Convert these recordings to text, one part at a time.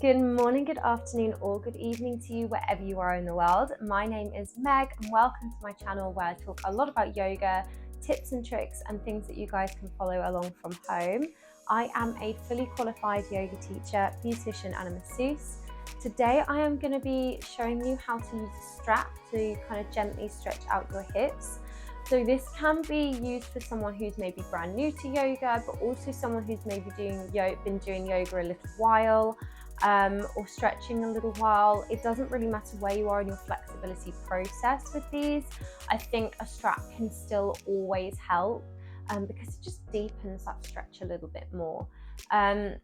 Good morning, good afternoon, or good evening to you wherever you are in the world. My name is Meg and welcome to my channel where I talk a lot about yoga, tips and tricks and things that you guys can follow along from home. I am a fully qualified yoga teacher, beautician and a masseuse. Today I am going to be showing you how to use a strap to kind of gently stretch out your hips. So this can be used for someone who's maybe brand new to yoga, but also someone who's maybe been doing yoga a little while. Or stretching a little while. It doesn't really matter where you are in your flexibility process with these. I think a strap can still always help because it just deepens that stretch a little bit more.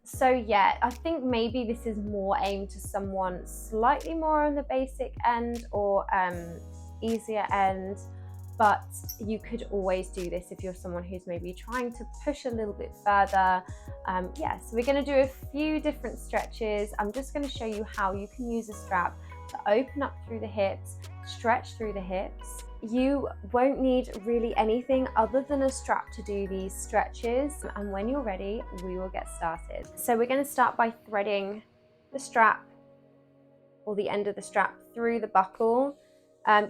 So yeah, I think maybe this is more aimed to someone slightly more on the basic end or easier end. But you could always do this if you're someone who's maybe trying to push a little bit further. So we're going to do a few different stretches. I'm just going to show you how you can use a strap to open up through the hips, stretch through the hips. You won't need really anything other than a strap to do these stretches. And when you're ready, we will get started. So we're going to start by threading the strap or the end of the strap through the buckle.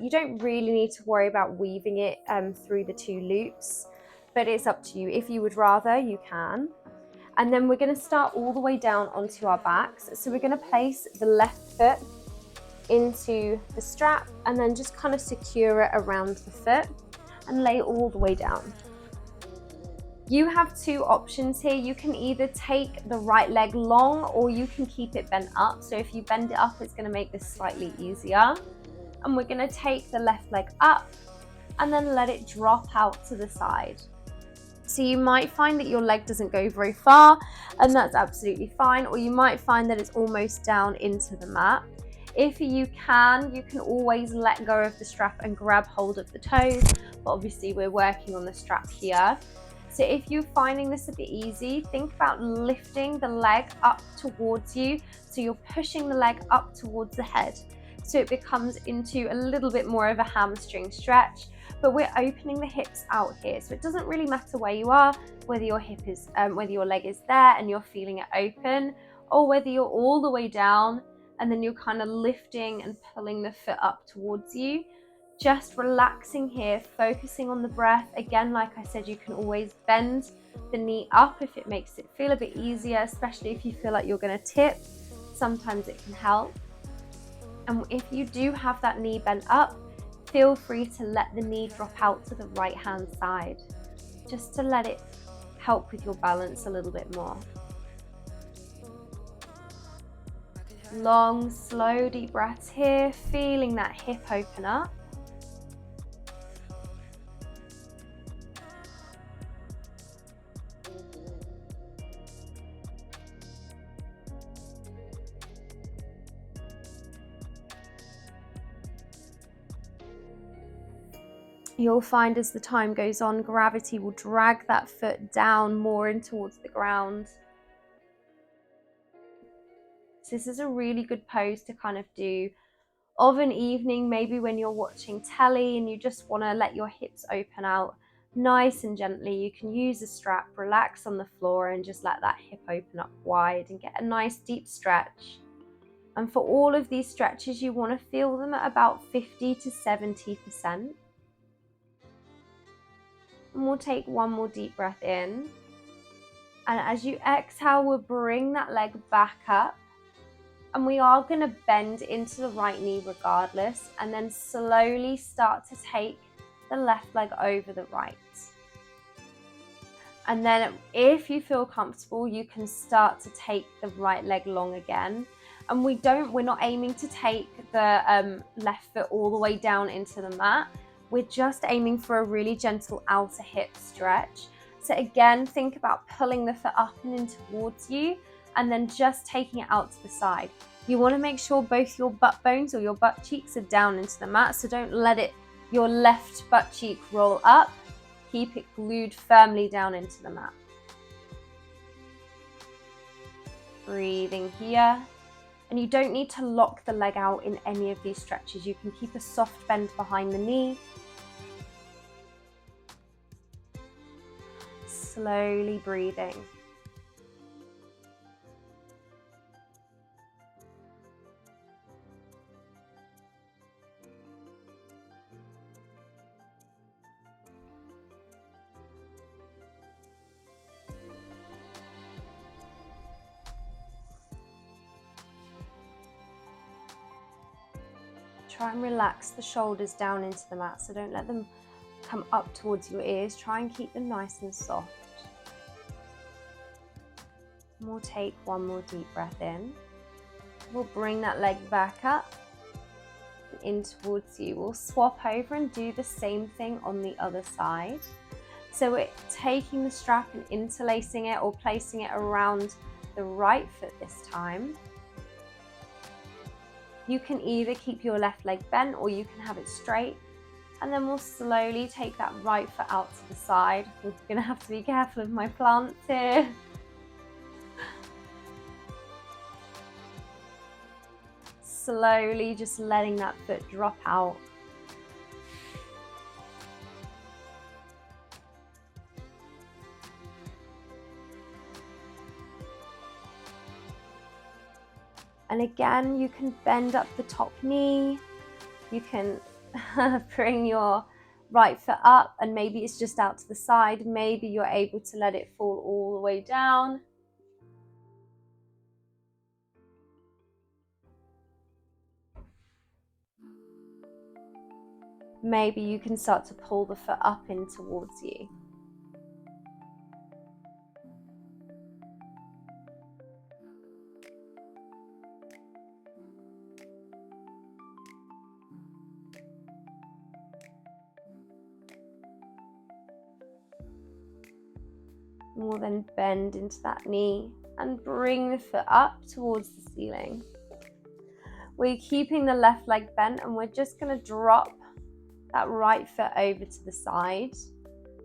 You don't really need to worry about weaving it through the two loops, but it's up to you. If you would rather, you can. And then we're going to start all the way down onto our backs. So we're going to place the left foot into the strap and then just kind of secure it around the foot and lay all the way down. You have two options here. You can either take the right leg long or you can keep it bent up. So if you bend it up, it's going to make this slightly easier. And we're going to take the left leg up and then let it drop out to the side. So you might find that your leg doesn't go very far, and that's absolutely fine, or you might find that it's almost down into the mat. If you can always let go of the strap and grab hold of the toes, but obviously we're working on the strap here. So if you're finding this a bit easy, think about lifting the leg up towards you. So you're pushing the leg up towards the head. So it becomes into a little bit more of a hamstring stretch, but we're opening the hips out here. So it doesn't really matter where you are, whether your whether your leg is there and you're feeling it open, or whether you're all the way down and then you're kind of lifting and pulling the foot up towards you. Just relaxing here, focusing on the breath. Again, like I said, you can always bend the knee up if it makes it feel a bit easier, especially if you feel like you're going to tip. Sometimes it can help. And if you do have that knee bent up, feel free to let the knee drop out to the right hand side, just to let it help with your balance a little bit more. Long, slow, deep breaths here, feeling that hip open up. You'll find as the time goes on, gravity will drag that foot down more in towards the ground. So this is a really good pose to kind of do of an evening, maybe when you're watching telly and you just want to let your hips open out nice and gently. You can use a strap, relax on the floor and just let that hip open up wide and get a nice deep stretch. And for all of these stretches, you want to feel them at about 50 to 70%. And we'll take one more deep breath in. And as you exhale, we'll bring that leg back up. And we are going to bend into the right knee regardless, and then slowly start to take the left leg over the right. And then if you feel comfortable, you can start to take the right leg long again. And we're not aiming to take the left foot all the way down into the mat. We're just aiming for a really gentle outer hip stretch. So again, think about pulling the foot up and in towards you, and then just taking it out to the side. You want to make sure both your butt bones or your butt cheeks are down into the mat, so don't let your left butt cheek roll up. Keep it glued firmly down into the mat. Breathing here. And you don't need to lock the leg out in any of these stretches. You can keep a soft bend behind the knee. Slowly breathing. Try and relax the shoulders down into the mat, so don't let them come up towards your ears. Try and keep them nice and soft. And we'll take one more deep breath in. We'll bring that leg back up and in towards you. We'll swap over and do the same thing on the other side. So we're taking the strap and interlacing it or placing it around the right foot this time. You can either keep your left leg bent or you can have it straight. And then we'll slowly take that right foot out to the side. We're gonna have to be careful of my plants here. Slowly just letting that foot drop out. And again, you can bend up the top knee. You can bring your right foot up and maybe it's just out to the side. Maybe you're able to let it fall all the way down. Maybe you can start to pull the foot up in towards you. And we'll then bend into that knee and bring the foot up towards the ceiling. We're keeping the left leg bent and we're just going to drop that right foot over to the side.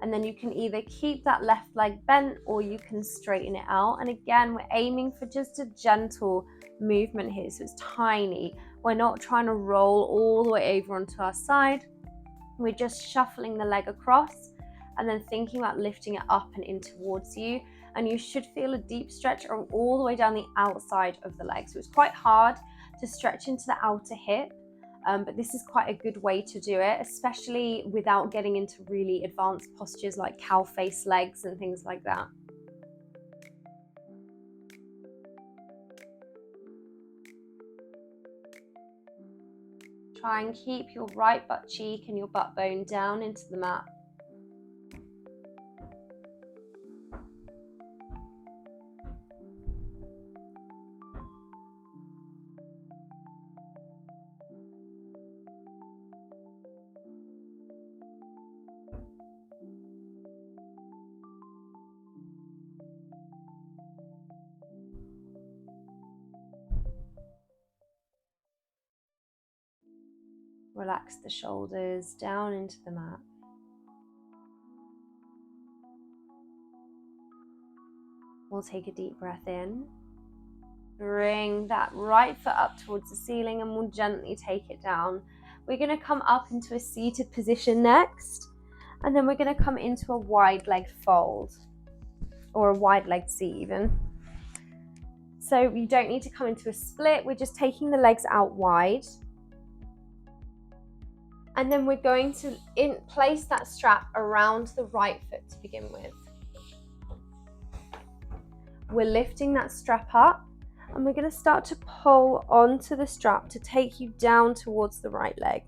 And then you can either keep that left leg bent or you can straighten it out. And again, we're aiming for just a gentle movement here. So it's tiny. We're not trying to roll all the way over onto our side. We're just shuffling the leg across and then thinking about lifting it up and in towards you. And you should feel a deep stretch all the way down the outside of the leg. So it's quite hard to stretch into the outer hip. But this is quite a good way to do it, especially without getting into really advanced postures like cow face legs and things like that. Try and keep your right butt cheek and your butt bone down into the mat. Relax the shoulders down into the mat. We'll take a deep breath in. Bring that right foot up towards the ceiling and we'll gently take it down. We're going to come up into a seated position next. And then we're going to come into a wide-legged fold. Or a wide-legged seat even. So you don't need to come into a split. We're just taking the legs out wide. And then we're going to place that strap around the right foot to begin with. We're lifting that strap up and we're going to start to pull onto the strap to take you down towards the right leg.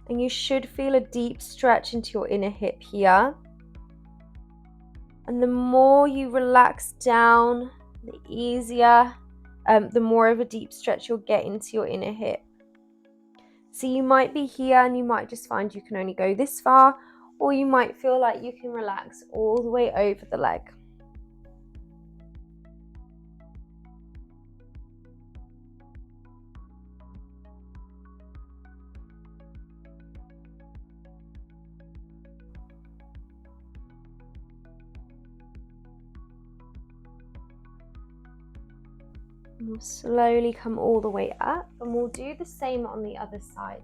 And you should feel a deep stretch into your inner hip here. And the more you relax down, the easier, the more of a deep stretch you'll get into your inner hip. So you might be here and you might just find you can only go this far, or you might feel like you can relax all the way over the leg. And we'll slowly come all the way up and we'll do the same on the other side.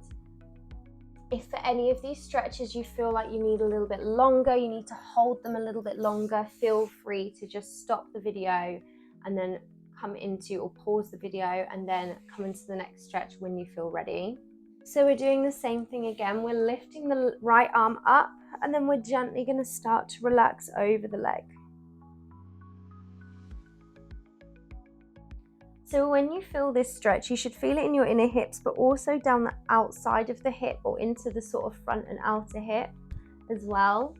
If for any of these stretches you feel like you need a little bit longer, you need to hold them a little bit longer, feel free to just stop the video and then come into or pause the video and then come into the next stretch when you feel ready. So we're doing the same thing again. We're lifting the right arm up and then we're gently going to start to relax over the leg. So when you feel this stretch, you should feel it in your inner hips, but also down the outside of the hip or into the sort of front and outer hip as well.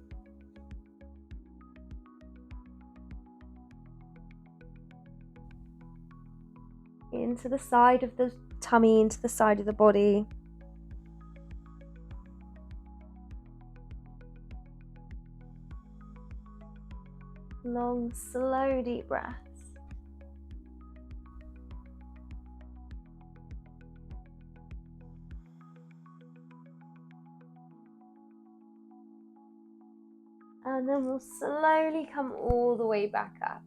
Into the side of the tummy, into the side of the body. Long, slow, deep breaths. And then we'll slowly come all the way back up.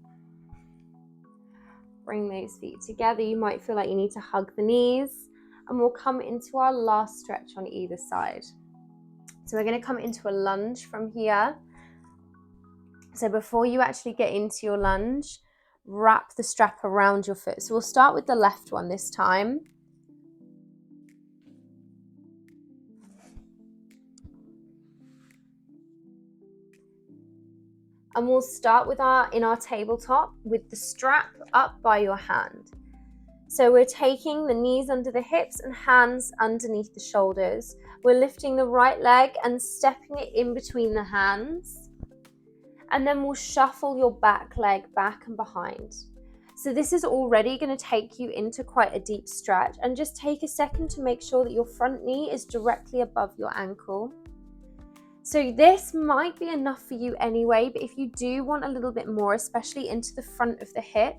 Bring those feet together. You might feel like you need to hug the knees. And we'll come into our last stretch on either side. So we're going to come into a lunge from here. So before you actually get into your lunge, wrap the strap around your foot. So we'll start with the left one this time. And we'll start with in our tabletop with the strap up by your hand. So we're taking the knees under the hips and hands underneath the shoulders. We're lifting the right leg and stepping it in between the hands. And then we'll shuffle your back leg back and behind. So this is already going to take you into quite a deep stretch, and just take a second to make sure that your front knee is directly above your ankle. So this might be enough for you anyway, but if you do want a little bit more, especially into the front of the hip,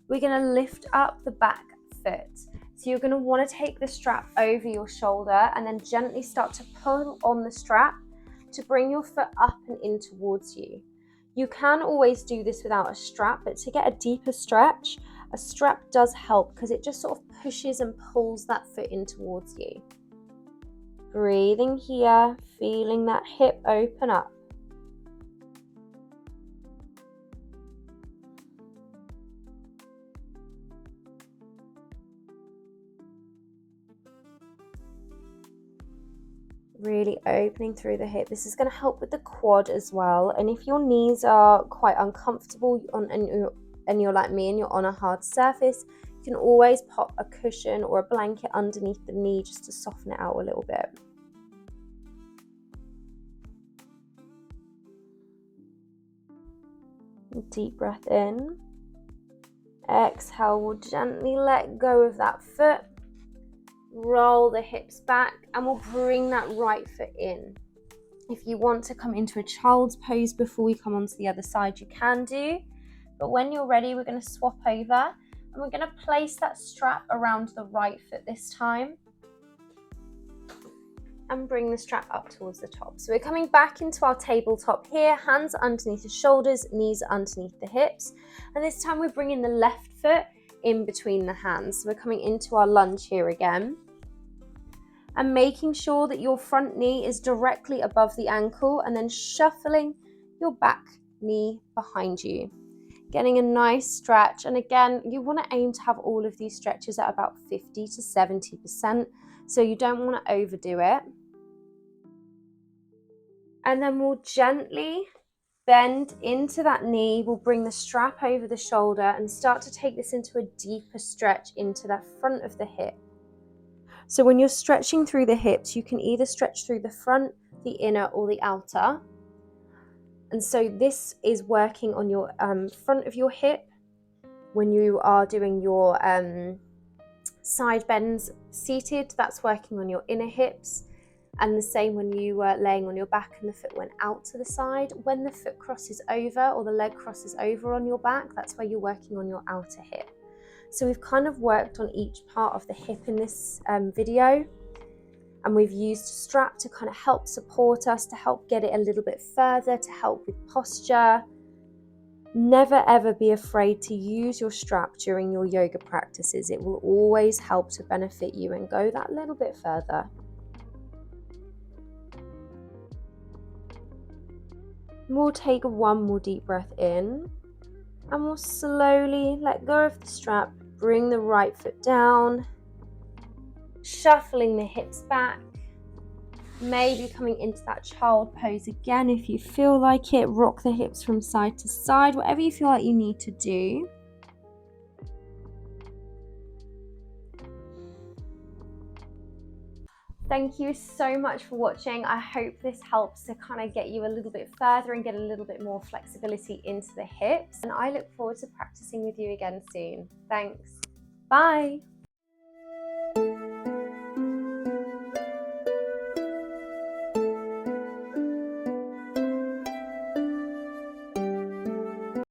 we're going to lift up the back foot. So you're going to want to take the strap over your shoulder and then gently start to pull on the strap to bring your foot up and in towards you. You can always do this without a strap, but to get a deeper stretch, a strap does help because it just sort of pushes and pulls that foot in towards you. Breathing here, feeling that hip open up. Really opening through the hip. This is going to help with the quad as well. And if your knees are quite uncomfortable and you're like me and you're on a hard surface, you can always pop a cushion or a blanket underneath the knee just to soften it out a little bit. Deep breath in. Exhale, we'll gently let go of that foot. Roll the hips back and we'll bring that right foot in. If you want to come into a child's pose before we come onto the other side, you can do. But when you're ready, we're going to swap over and we're going to place that strap around the right foot this time. And bring the strap up towards the top. So we're coming back into our tabletop here, hands underneath the shoulders, knees underneath the hips. And this time we're bringing the left foot in between the hands. So we're coming into our lunge here again. And making sure that your front knee is directly above the ankle and then shuffling your back knee behind you. Getting a nice stretch. And again, you want to aim to have all of these stretches at about 50 to 70%. So you don't want to overdo it. And then we'll gently bend into that knee. We'll bring the strap over the shoulder and start to take this into a deeper stretch into the front of the hip. So when you're stretching through the hips, you can either stretch through the front, the inner, or the outer. And so this is working on your front of your hip when you are doing your side bends seated. That's working on your inner hips. And the same when you were laying on your back and the foot went out to the side. When the foot crosses over or the leg crosses over on your back, that's where you're working on your outer hip. So we've kind of worked on each part of the hip in this video. And we've used a strap to kind of help support us, to help get it a little bit further, to help with posture. Never ever be afraid to use your strap during your yoga practices. It will always help to benefit you and go that little bit further. We'll take one more deep breath in and we'll slowly let go of the strap, bring the right foot down, shuffling the hips back, maybe coming into that child pose again if you feel like it. Rock the hips from side to side, whatever you feel like you need to do. Thank you so much for watching. I hope this helps to kind of get you a little bit further and get a little bit more flexibility into the hips. And I look forward to practicing with you again soon. Thanks. Bye.